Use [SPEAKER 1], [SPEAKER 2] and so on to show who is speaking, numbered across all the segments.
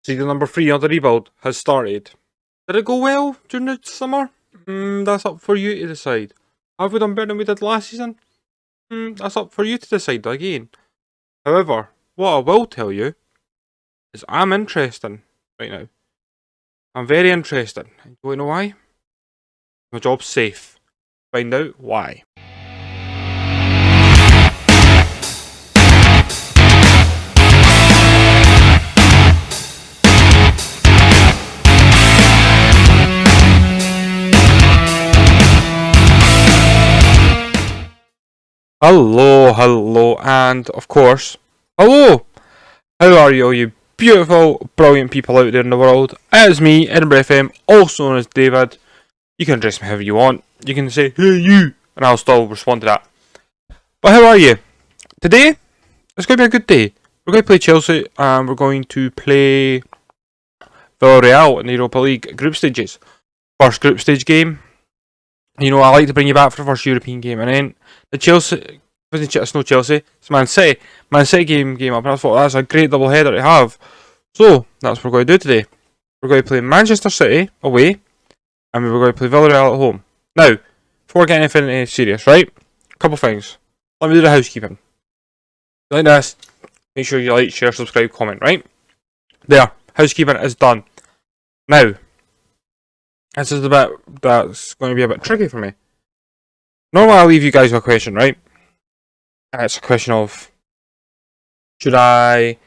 [SPEAKER 1] Season number 3 of the rebuild has started. Did it go well during the summer? That's up for you to decide. Have we done better than we did last season? That's up for you to decide again. However, what I will tell you is I'm interested right now. I'm very interested. Do you know why? My job's safe. Find out why. Hello, and of course, hello! How are you all you beautiful, brilliant people out there in the world? It is me, Edinburgh FM, also known as David. You can address me however you want. You can say, hey you, and I'll still respond to that. But how are you? Today, it's going to be a good day. We're going to play Chelsea, and we're going to play Villareal in the Europa League group stages. First group stage game. You know, I like to bring you back for the first European game, and then the Chelsea, it's no Chelsea, it's Man City. Man City game up, and I thought that's a great double header to have. So, that's what we're going to do today. We're going to play Manchester City away, and we're going to play Villareal at home. Now, before getting anything serious, right? A couple things. Let me do the housekeeping. If you like this, make sure you like, share, subscribe, comment, right? There, housekeeping is done. Now, this is the bit that's going to be a bit tricky for me. Normally I leave you guys with a question, right? And it's a question of, should I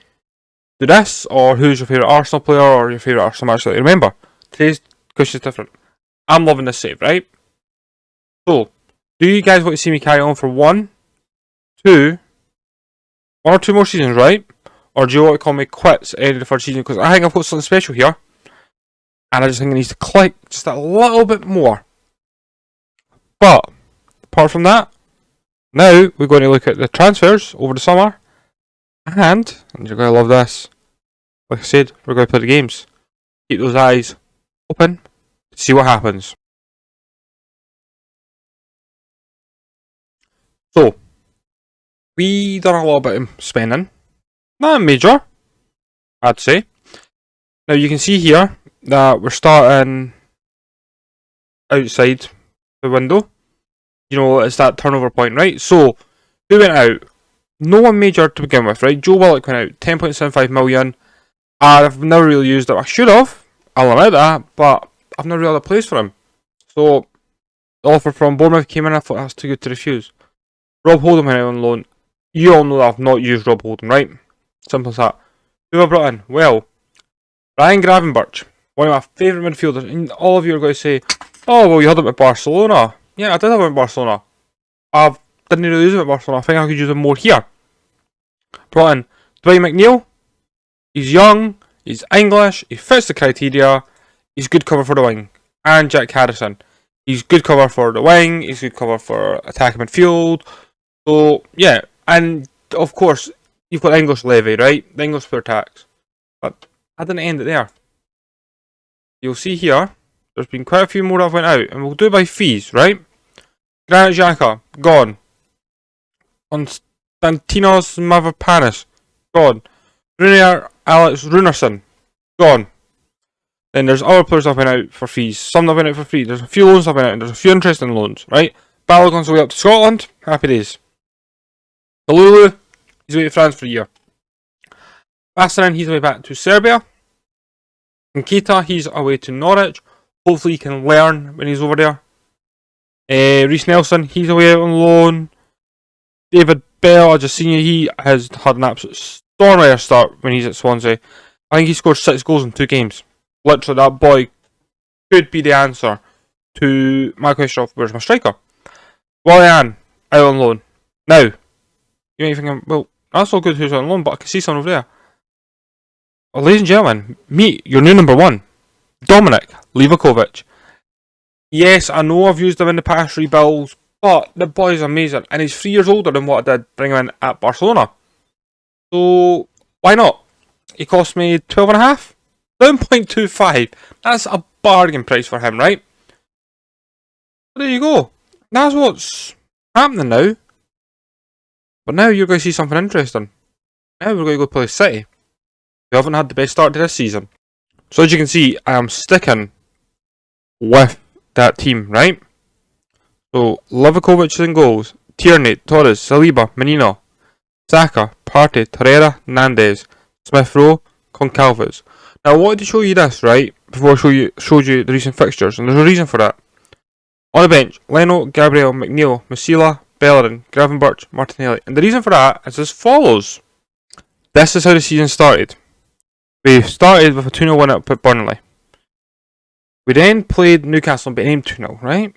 [SPEAKER 1] do this, or who's your favourite Arsenal player, or your favourite Arsenal match that you remember? Today's question is different. I'm loving this save, right? So, do you guys want to see me carry on for one or two more seasons, right? Or do you want to call me quits at the end of the first season? Because I think I've got something special here. And I just think it needs to click just a little bit more. But, apart from that, now we're going to look at the transfers over the summer. And you're going to love this. Like I said, we're going to play the games. Keep those eyes open to see what happens. So, we done a little bit of spending. Not major, I'd say. Now you can see here that we're starting outside the window. You know, it's that turnover point, right? So, who went out? No one major to begin with, right? Joe Willock went out, 10.75 million. I've never really used it. I should have, I'll admit that, but I've never really had a place for him. So, the offer from Bournemouth came in, I thought that's too good to refuse. Rob Holdham went out on loan. You all know that I've not used Rob Holdham, right? Simple as that. Who have I brought in? Well, Ryan Gravenberch, one of my favourite midfielders, and all of you are going to say, oh, well, you had him at Barcelona. Yeah, I did have him at Barcelona. I didn't really use him at Barcelona. I think I could use him more here. Brought in Dwayne Mcneil. He's young, he's English, he fits the criteria, he's good cover for the wing. And Jack Harrison. He's good cover for the wing, he's good cover for attacking midfield. So, yeah, and of course, you've got English Levy, right? The English player tax. But I didn't end it there. You'll see here, there's been quite a few more that went out, and we'll do it by fees, right? Granit Xhaka, gone. Konstantinos Mavropanos, gone. Runar Alex Runarsson, gone. Then there's other players that went out for fees. Some that went out for free. There's a few loans that went out, and there's a few interesting loans, right? Balogun's away up to Scotland. Happy days. Kalulu, he's away to France for a year. Bastarin, he's away back to Serbia. Nkita, he's away to Norwich. Hopefully he can learn when he's over there. Reece Nelson, he's away out on loan. David Bell, I just seen you, he has had an absolute stormyer start when he's at Swansea. I think he scored 6 goals in 2 games. Literally, that boy could be the answer to my question of where's my striker. Willian, out on loan. Now, you might be thinking, well, that's all good who's on loan, but I can see someone over there. Well, ladies and gentlemen, meet your new number 1, Dominic Leverkovich. Yes, I know I've used him in the past rebuilds, but the boy is amazing, and he's 3 years older than what I did bring him in at Barcelona. So, why not? He cost me 12.5? 7.25. That's a bargain price for him, right? But there you go. That's what's happening now. But now you're going to see something interesting. Now we're going to go play City. We haven't had the best start to this season. So as you can see, I am sticking with that team, right? So Leverkovich in goals, Tierney, Torres, Saliba, Menino, Saka, Partey, Torreira, Nandez, Smith Rowe, Concalves. Now I wanted to show you this, right, before I showed you the recent fixtures, and there's a reason for that. On the bench, Leno, Gabriel, McNeil, Masila, Bellerin, Gravenberch, Martinelli. And the reason for that is as follows. This is how the season started. We started with a 2-0 win at Burnley. We then played Newcastle and beat them 2-0, right?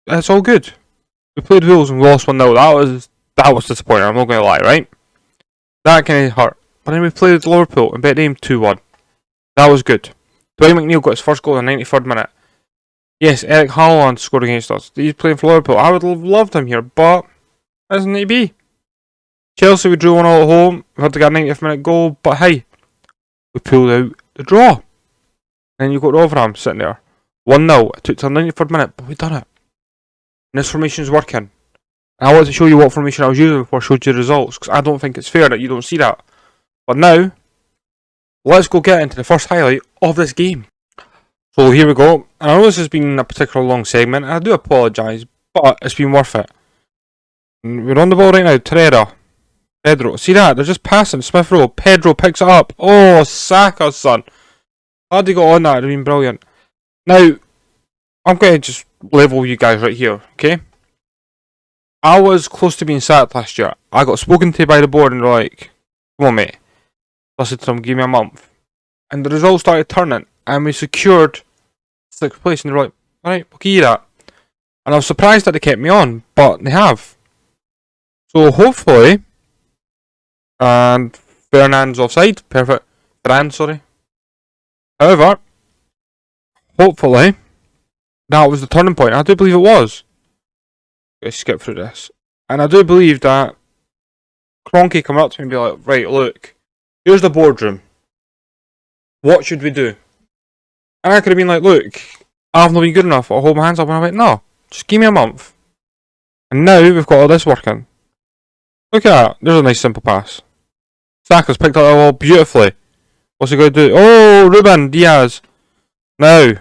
[SPEAKER 1] That's all good. We played Wolves and we lost 1-0. That was disappointing, I'm not going to lie, right? That kind of hurt. But then we played Liverpool and beat them 2-1. That was good. Dwayne Mcneil got his first goal in the 93rd minute. Yes, Eric Haaland scored against us. He's playing for Liverpool. I would have loved him here, but doesn't need to be. Chelsea, we drew 1-0 at home. We had to get a 90th minute goal, but hey, we pulled out the draw. And then you got Rotherham sitting there. 1-0. It took till the 93rd minute, but we done it. And this formation is working. And I want to show you what formation I was using before I showed you the results, because I don't think it's fair that you don't see that. But now, let's go get into the first highlight of this game. So here we go. And I know this has been a particularly long segment, and I do apologise, but it's been worth it. And we're on the ball right now. Torreira, Pedro. See that? They're just passing. Smith Rowe. Pedro picks it up. Oh, Saka, son. Had he got on that, it would have been brilliant. Now, I'm going to just level you guys right here, okay? I was close to being sacked last year. I got spoken to by the board and they're like, come on, mate. Listen to them, give me a month. And the results started turning, and we secured 6th place, and they're like, alright, we'll give you that. And I was surprised that they kept me on, but they have. So hopefully, and Fernand's offside, perfect. Ferran, sorry. However, hopefully, that was the turning point. I do believe it was. Let's skip through this. And I do believe that Kroenke come up to me and be like, right, look, here's the boardroom. What should we do? And I could have been like, look, I've not been good enough. I'll hold my hands up. And I went, no, just give me a month. And now we've got all this working. Look at that. There's a nice simple pass. Saka's picked up the ball beautifully. What's he going to do? Oh, Ruben Diaz. Now,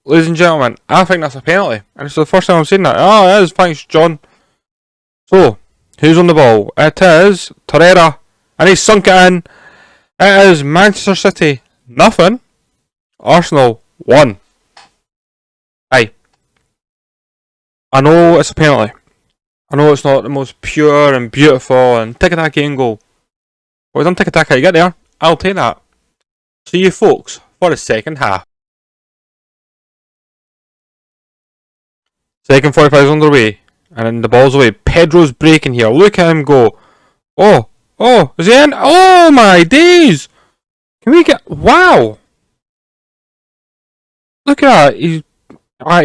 [SPEAKER 1] ladies and gentlemen, I think that's a penalty. And it's the first time I've seen that. Oh, it is. Thanks, John. So, who's on the ball? It is Torreira. And he's sunk it in. It is Manchester City. Nothing. Arsenal 1. Aye. I know it's a penalty. I know it's not the most pure and beautiful and tiki-taka in goal. But we've done tiki-taka to get there. I'll take that. See you folks for the second half. Second 45 is underway. And then the ball's away. Pedro's breaking here. Look at him go. Oh, is he in? Oh my days! Can we get... Wow! Look at that. He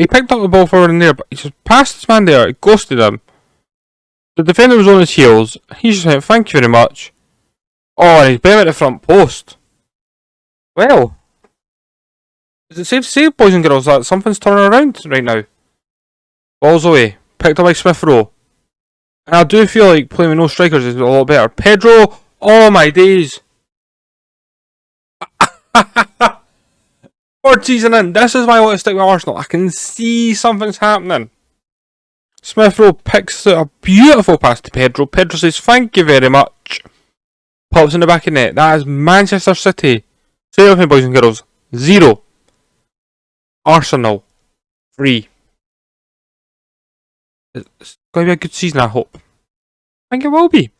[SPEAKER 1] picked up the ball forward in there, but he just passed this man there. He ghosted him. The defender was on his heels. He just went, thank you very much. Oh, and he's bent at the front post. Well, is it safe to say, boys and girls, that something's turning around right now? Ball's away. Picked up by Smith Rowe. And I do feel like playing with no strikers is a lot better. Pedro! Oh my days! 3rd season in. This is why I want to stick with Arsenal. I can see something's happening. Smith Rowe picks a beautiful pass to Pedro. Pedro says, thank you very much. Pops in the back of the net. That is Manchester City. Say it with me, boys and girls. 0. Arsenal 3. It's going to be a good season, I hope. I think it will be.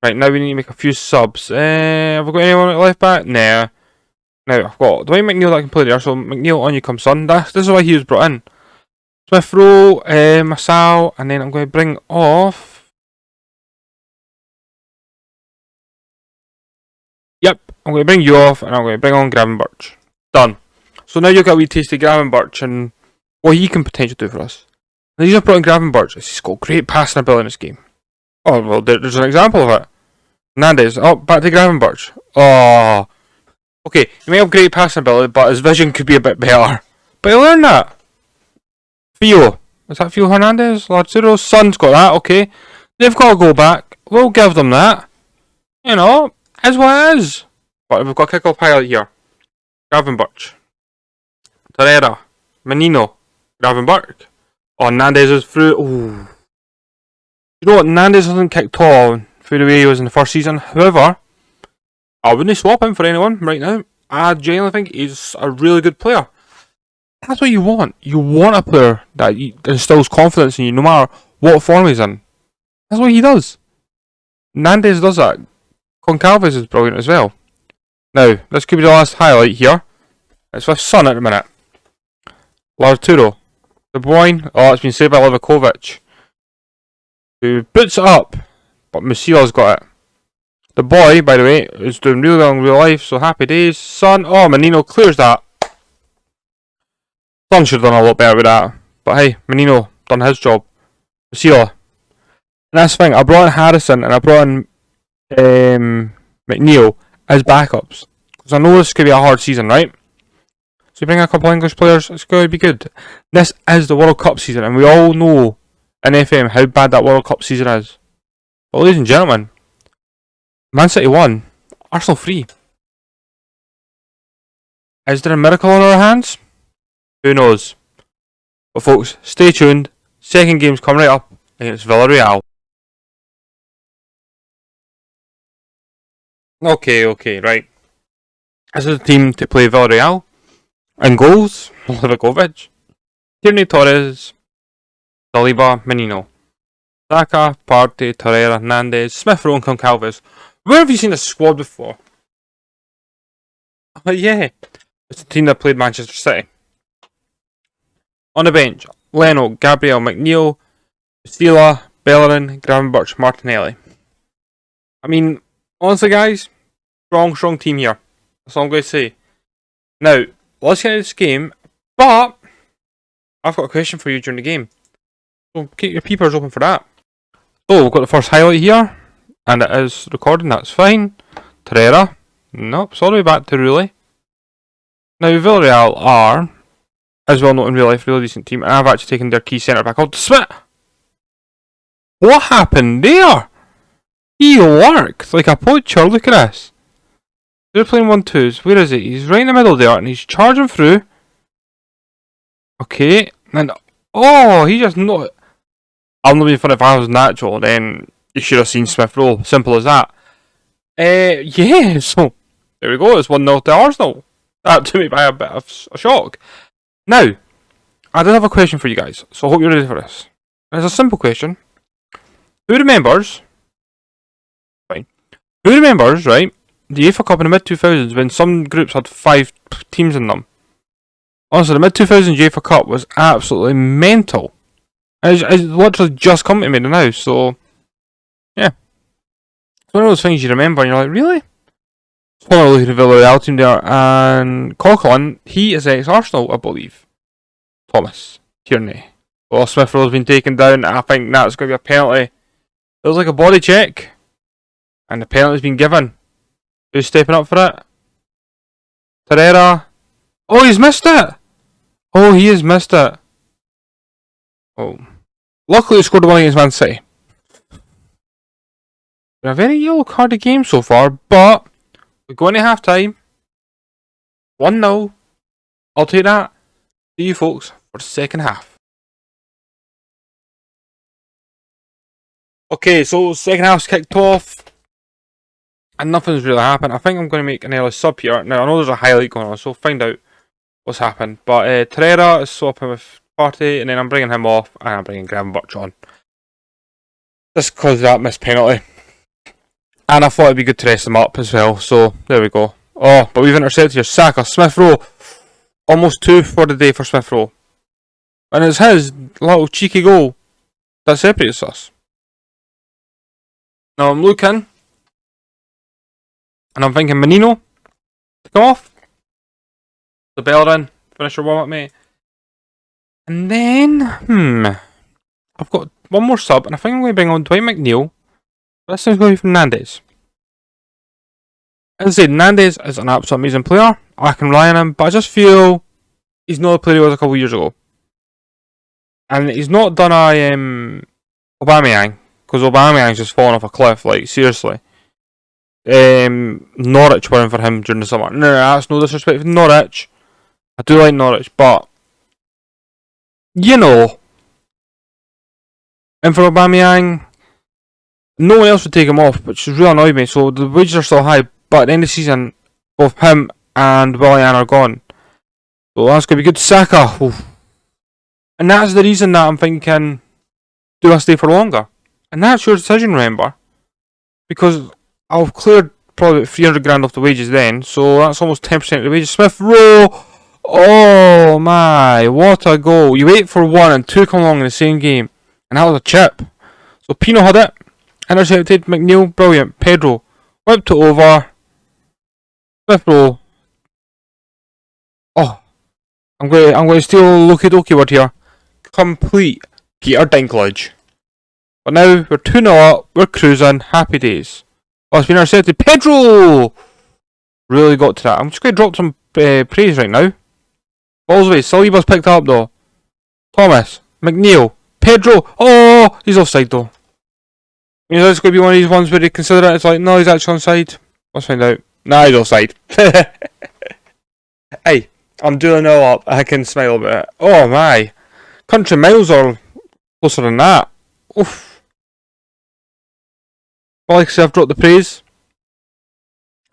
[SPEAKER 1] Right, now we need to make a few subs. Have we got anyone at left back? Nah. Now, I've got Dwayne Mcneil that can play there, so McNeil, on you come, son. This is why he was brought in. Smith Rowe, Masal, and then I'm going to bring off... Yep, I'm going to bring you off, and I'm going to bring on Gravenberch. Done. So now you've got a wee taste of Gravenberch and what he can potentially do for us. The reason I brought in Gravenberch is he's got great passing ability in this game. Oh, well, there's an example of it. Nandez, oh, back to Gravenberch. Oh... Okay, he may have great passing ability, but his vision could be a bit better. But he'll learn that. Theo. Is that Theo Hernandez? Lazuro's son's got that, okay. They've got to go back. We'll give them that. You know, is what it is. But we've got a kick-off highlight here. Gravenberch, Torreira, Menino, Gravenberch. Oh, Nandez is through. Ooh. You know what? Nandez hasn't kicked on through the way he was in the first season. However, I wouldn't swap him for anyone right now. I genuinely think he's a really good player. That's what you want. You want a player that instills confidence in you no matter what form he's in. That's what he does. Nandez does that. Goncalves is brilliant as well. Now, this could be the last highlight here. It's with Son at the minute. L'arturo. De Bruyne. Oh, it's been saved by Leverkovich. Who boots it up. But Musila's got it. The boy, by the way, is doing really well in real life, so happy days. Son. Oh, Menino clears that. Son should have done a lot better with that. But hey, Menino done his job. Musila. And that's the thing, I brought in Harrison and I brought in McNeil as backups. Because I know this could be a hard season, right? So you bring a couple of English players, it's going to be good. This is the World Cup season, and we all know in FM how bad that World Cup season is. But ladies and gentlemen, Man City 1, Arsenal 3. Is there a miracle on our hands? Who knows? But folks, stay tuned. Second game's coming right up against Villareal. Okay, right. This is the team to play Villareal. And goals, Leverkovich, Tierney Torres, Saliba, Menino, Saka, Partey, Torreira, Nandez, Smith Rowe and Goncalves. Where have you seen this squad before? Oh yeah, it's the team that played Manchester City. On the bench, Leno, Gabriel, McNeil, Stila, Bellerin, Gravenberch, Martinelli. I mean, honestly guys, strong team here. That's all I'm going to say. Now, let's get into this game, but I've got a question for you during the game. So keep your peepers open for that. So we've got the first highlight here, and it is recording, that's fine. Torreira. Nope, it's all the way back to Rulli. Now Villareal are, as well known in real life, a really decent team, and I've actually taken their key centre back out to Smith. What happened there? He worked like a poacher, look at this. They're playing 1-2s. Where is he? He's right in the middle there, and he's charging through. Okay, and oh, he just not. I'm not being funny. If I was natural, then you should have seen Smith Rowe. Simple as that. Yeah. So there we go. It's 1-0 to Arsenal. That took me by a bit of a shock. Now, I did have a question for you guys, so I hope you're ready for this. And it's a simple question. Who remembers? Fine. Who remembers, right? The UEFA Cup in the mid-2000s when some groups had 5 teams in them. Honestly, the mid-2000s UEFA Cup was absolutely mental. It's literally just come to me now, so yeah. It's one of those things you remember and you're like, really? So I'm looking at the Villareal team there, and Coquelin, he is ex-Arsenal, I believe. Thomas Tierney. Well, Smith Rowe's been taken down, I think that's going to be a penalty. It was like a body check, and the penalty's been given. Who's stepping up for it? Torreira. Oh, he's missed it! Oh, he has missed it. Oh. Luckily, he scored the one against Man City. A very yellow carded game so far, but we're going to half time. 1-0. I'll take that. See you folks for the second half. Okay, so second half's kicked off. And nothing's really happened. I think I'm going to make an early sub here. Now, I know there's a highlight going on, so we'll find out what's happened. But Torreira is swapping with Partey, and then I'm bringing him off, and I'm bringing Gravenberch on. Just because of that missed penalty. And I thought it'd be good to rest him up as well, so there we go. Oh, but we've intercepted here. Saka, Smith Rowe. Almost 2 for the day for Smith Rowe. And it's his little cheeky goal that separates us. Now I'm looking. And I'm thinking Menino to come off. The Bellerin, finish your warm up, mate. And then, I've got one more sub, and I think I'm going to bring on Dwayne Mcneil. This is going to be from Nandez. As I said, Nandez is an absolute amazing player. I can rely on him, but I just feel he's not the player he was a couple of years ago. And he's not done a Aubameyang, because Aubameyang's just fallen off a cliff, like, seriously. Norwich were in for him during the summer. No, that's no disrespect for Norwich. I do like Norwich, but you know, and for Aubameyang, no one else would take him off, which has really annoyed me. So the wages are still high, but at the end of the season, both him and Villareal are gone. So that's going to be good. Saka. Oof. And that's the reason that I'm thinking, do I stay for longer? And that's your decision, remember? Because I've cleared probably 300 grand off the wages then, so that's almost 10% of the wages. Smith Rowe! Oh my, what a goal. You wait for one and two come along in the same game, and that was a chip. So Pino had it, intercepted, McNeil, brilliant. Pedro, whipped it over. Smith Rowe. Oh, I'm going to steal a Loki Doki word here. Complete Peter Dinklage. But now we're 2-0 up, we're cruising, happy days. Oh, it's been intercepted. Pedro! Really got to that. I'm just going to drop some praise right now. Balls away. Saliba's picked up though. Thomas. McNeil. Pedro. Oh! He's offside though. You know, it's going to be one of these ones where they consider it. It's like, no, he's actually onside. Let's find out. Nah, he's offside. Hey, I'm doing all up. I can smile about it. Oh my. Country miles are closer than that. Oof. Well, like I said, I've dropped the praise.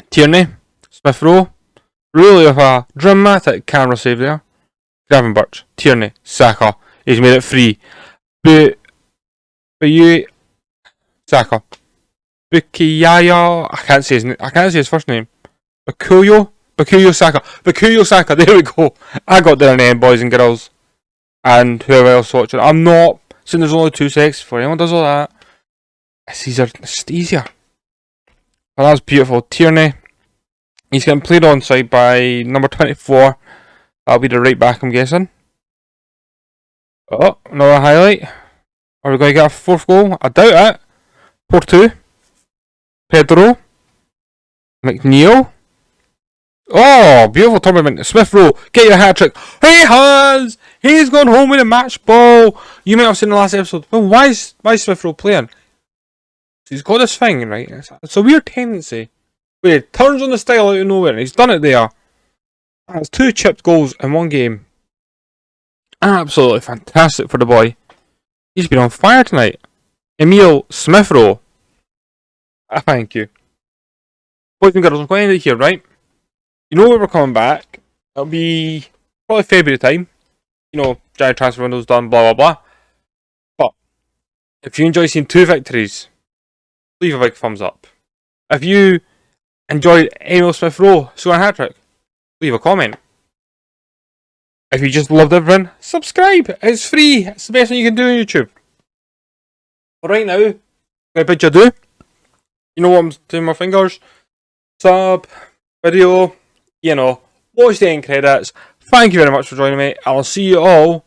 [SPEAKER 1] Tierney, Smith Rowe, really with a dramatic camera save there. Gravenberch, Tierney, Saka, he's made it free. But you, Saka, Bukiyaya, I can't say his first name. Bakuyo Saka. There we go. I got there in the end, boys and girls, and whoever else watching. I'm not saying there's only 2 sex for anyone does all that. It's easier. Well, that's beautiful. Tierney. He's getting played onside by number 24. That'll be the right back, I'm guessing. Oh, another highlight. Are we going to get a 4th goal? I doubt it. 4-2. Pedro. McNeil. Oh, beautiful tournament. Smith Rowe, get your hat trick. He has! He's gone home with a match ball. You might have seen the last episode. Well, why is Smith Rowe playing? He's got this thing, right? It's a weird tendency where he turns on the style out of nowhere, and he's done it there. That's 2 chipped goals in one game. Absolutely fantastic for the boy. He's been on fire tonight. Emil Smith Rowe. Thank you. Boys and girls, I'm going to end it here, right? You know where we're coming back. It'll be probably February time. You know, January transfer window's done, blah blah blah. But if you enjoy seeing 2 victories, leave a big thumbs up. If you enjoyed Emil Smith Rowe scoring a hat trick, leave a comment. If you just loved everything, subscribe. It's free. It's the best thing you can do on YouTube. But right now, I bid you adieu. You know what I'm doing my fingers. Sub, video, you know, watch the end credits. Thank you very much for joining me. I'll see you all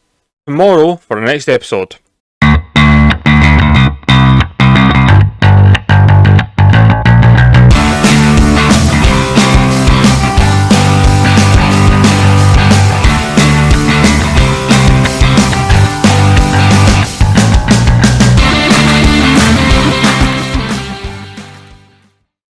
[SPEAKER 1] tomorrow for the next episode.